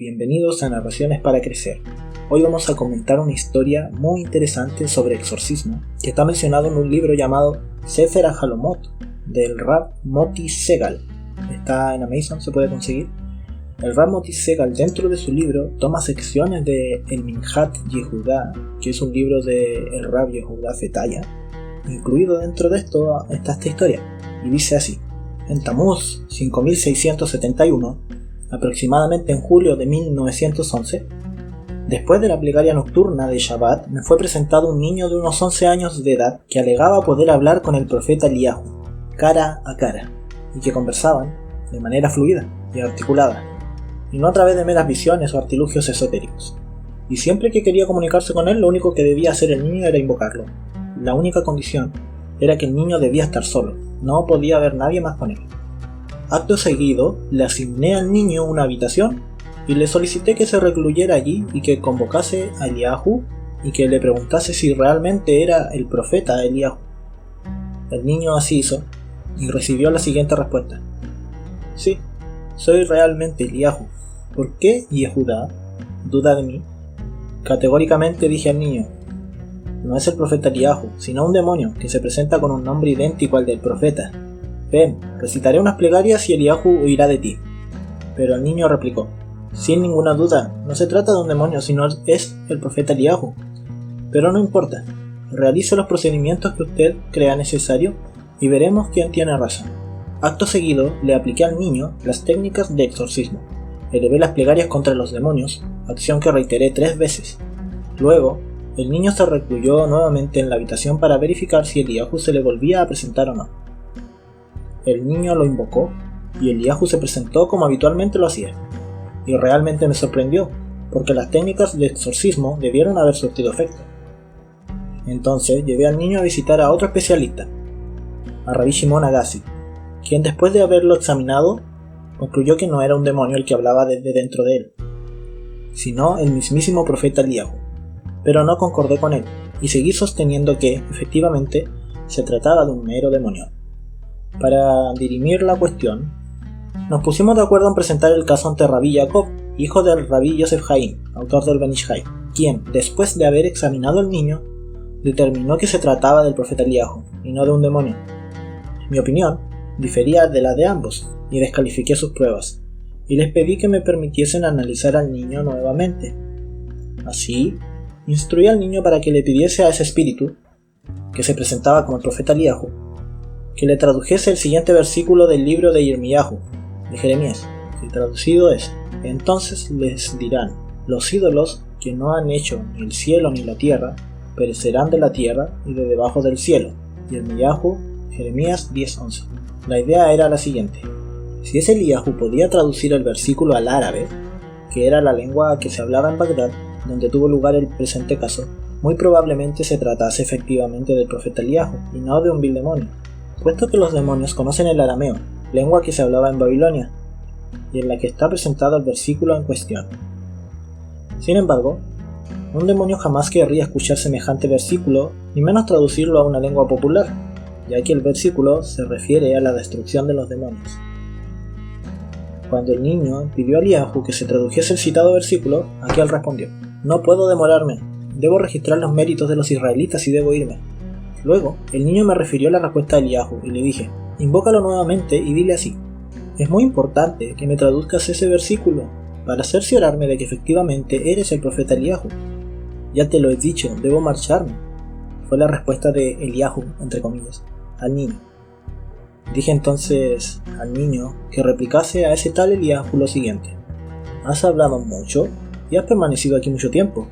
bienvenidos a Narraciones para Crecer. Hoy vamos a comentar una historia muy interesante sobre exorcismo que está mencionado en un libro llamado Sefer HaHalomot del Rav Moti Segal. Está en Amazon, se puede conseguir. El Rav Moti Segal, dentro de su libro, toma secciones de El Minhat Yehudá, que es un libro de el Rav Yehudá Fetaya. Incluido dentro de esto está esta historia, y dice así: en Tamuz 5671, aproximadamente en julio de 1911, después de la plegaria nocturna de Shabbat, me fue presentado un niño de unos 11 años de edad que alegaba poder hablar con el profeta Eliyahu, cara a cara, y que conversaban de manera fluida y articulada, y no a través de meras visiones o artilugios esotéricos. Y siempre que quería comunicarse con él, lo único que debía hacer el niño era invocarlo. La única condición era que el niño debía estar solo, no podía haber nadie más con él. Acto seguido, le asigné al niño una habitación y le solicité que se recluyera allí y que convocase a Eliyahu y que le preguntase si realmente era el profeta Eliyahu. El niño así hizo y recibió la siguiente respuesta: sí, soy realmente Eliyahu. ¿Por qué Yehudá duda de mí? Categóricamente dije al niño: no es el profeta Eliyahu, sino un demonio que se presenta con un nombre idéntico al del profeta. Ven, recitaré unas plegarias y Eliyahu huirá de ti. Pero el niño replicó: sin ninguna duda, no se trata de un demonio, sino es el profeta Eliyahu. Pero no importa, realice los procedimientos que usted crea necesario y veremos quién tiene razón. Acto seguido, le apliqué al niño las técnicas de exorcismo. Elevé las plegarias contra los demonios, acción que reiteré 3 veces. Luego, el niño se recluyó nuevamente en la habitación para verificar si Eliyahu se le volvía a presentar o no. El niño lo invocó y Eliyahu se presentó como habitualmente lo hacía. Y realmente me sorprendió, porque las técnicas de exorcismo debieron haber surtido efecto. Entonces llevé al niño a visitar a otro especialista, a Rabbi Shimon Agassi, quien después de haberlo examinado, concluyó que no era un demonio el que hablaba desde dentro de él, sino el mismísimo profeta Eliyahu. Pero no concordé con él, y seguí sosteniendo que, efectivamente, se trataba de un mero demonio. Para dirimir la cuestión, nos pusimos de acuerdo en presentar el caso ante Rabbi Jacob, hijo del Rabbi Yosef Haim, autor del Ben Ish Hai, quien, después de haber examinado al niño, determinó que se trataba del profeta Eliyahu, y no de un demonio. Mi opinión difería de la de ambos, y descalifiqué sus pruebas, y les pedí que me permitiesen analizar al niño nuevamente. Así, instruí al niño para que le pidiese a ese espíritu, que se presentaba como el profeta Eliyahu, que le tradujese el siguiente versículo del libro de Yirmiyahu, de Jeremías, que traducido es: entonces les dirán, los ídolos que no han hecho ni el cielo ni la tierra, perecerán de la tierra y de debajo del cielo. Yirmiyahu, Jeremías 10:11. La idea era la siguiente: si ese Eliyahu podía traducir el versículo al árabe, que era la lengua que se hablaba en Bagdad, donde tuvo lugar el presente caso, muy probablemente se tratase efectivamente del profeta Eliyahu, y no de un vil demonio, puesto que los demonios conocen el arameo, lengua que se hablaba en Babilonia, y en la que está presentado el versículo en cuestión. Sin embargo, un demonio jamás querría escuchar semejante versículo, ni menos traducirlo a una lengua popular, ya que el versículo se refiere a la destrucción de los demonios. Cuando el niño pidió a Eliyahu que se tradujese el citado versículo, aquel respondió: no puedo demorarme, debo registrar los méritos de los israelitas y debo irme. Luego, el niño me refirió la respuesta de Eliyahu y le dije: invócalo nuevamente y dile así: es muy importante que me traduzcas ese versículo para cerciorarme de que efectivamente eres el profeta Eliyahu. Ya te lo he dicho, debo marcharme. Fue la respuesta de Eliyahu, entre comillas, al niño. Dije entonces al niño que replicase a ese tal Eliyahu lo siguiente: has hablado mucho y has permanecido aquí mucho tiempo.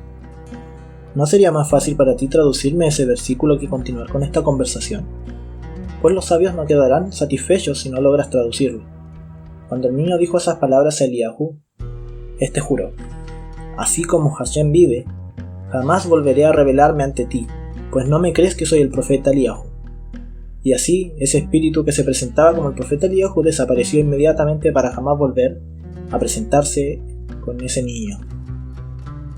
¿No sería más fácil para ti traducirme ese versículo que continuar con esta conversación? Pues los sabios no quedarán satisfechos si no logras traducirlo. Cuando el niño dijo esas palabras a Eliyahu, este juró: así como Hashem vive, jamás volveré a revelarme ante ti, pues no me crees que soy el profeta Eliyahu. Y así, ese espíritu que se presentaba como el profeta Eliyahu desapareció inmediatamente para jamás volver a presentarse con ese niño.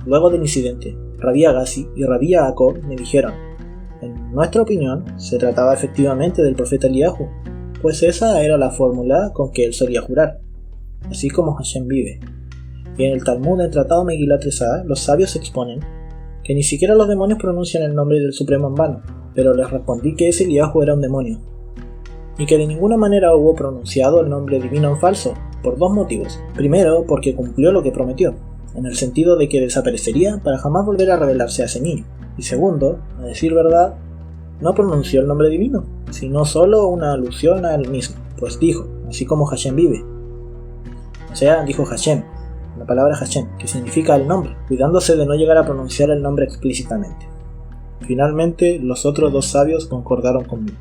Luego del incidente, Rabbi Agassi y Rabbi Jacob me dijeron: en nuestra opinión, se trataba efectivamente del profeta Eliyahu, pues esa era la fórmula con que él solía jurar, así como Hashem vive. Y en el Talmud, en el Tratado Megilat Tresá, los sabios exponen que ni siquiera los demonios pronuncian el nombre del Supremo en vano, pero les respondí que ese Eliyahu era un demonio, y que de ninguna manera hubo pronunciado el nombre divino en falso, por dos motivos. Primero, porque cumplió lo que prometió, en el sentido de que desaparecería para jamás volver a revelarse a ese niño. Y segundo, a decir verdad, no pronunció el nombre divino, sino solo una alusión a él mismo, pues dijo, así como Hashem vive. O sea, dijo Hashem, la palabra Hashem, que significa el nombre, cuidándose de no llegar a pronunciar el nombre explícitamente. Finalmente, los otros dos sabios concordaron conmigo.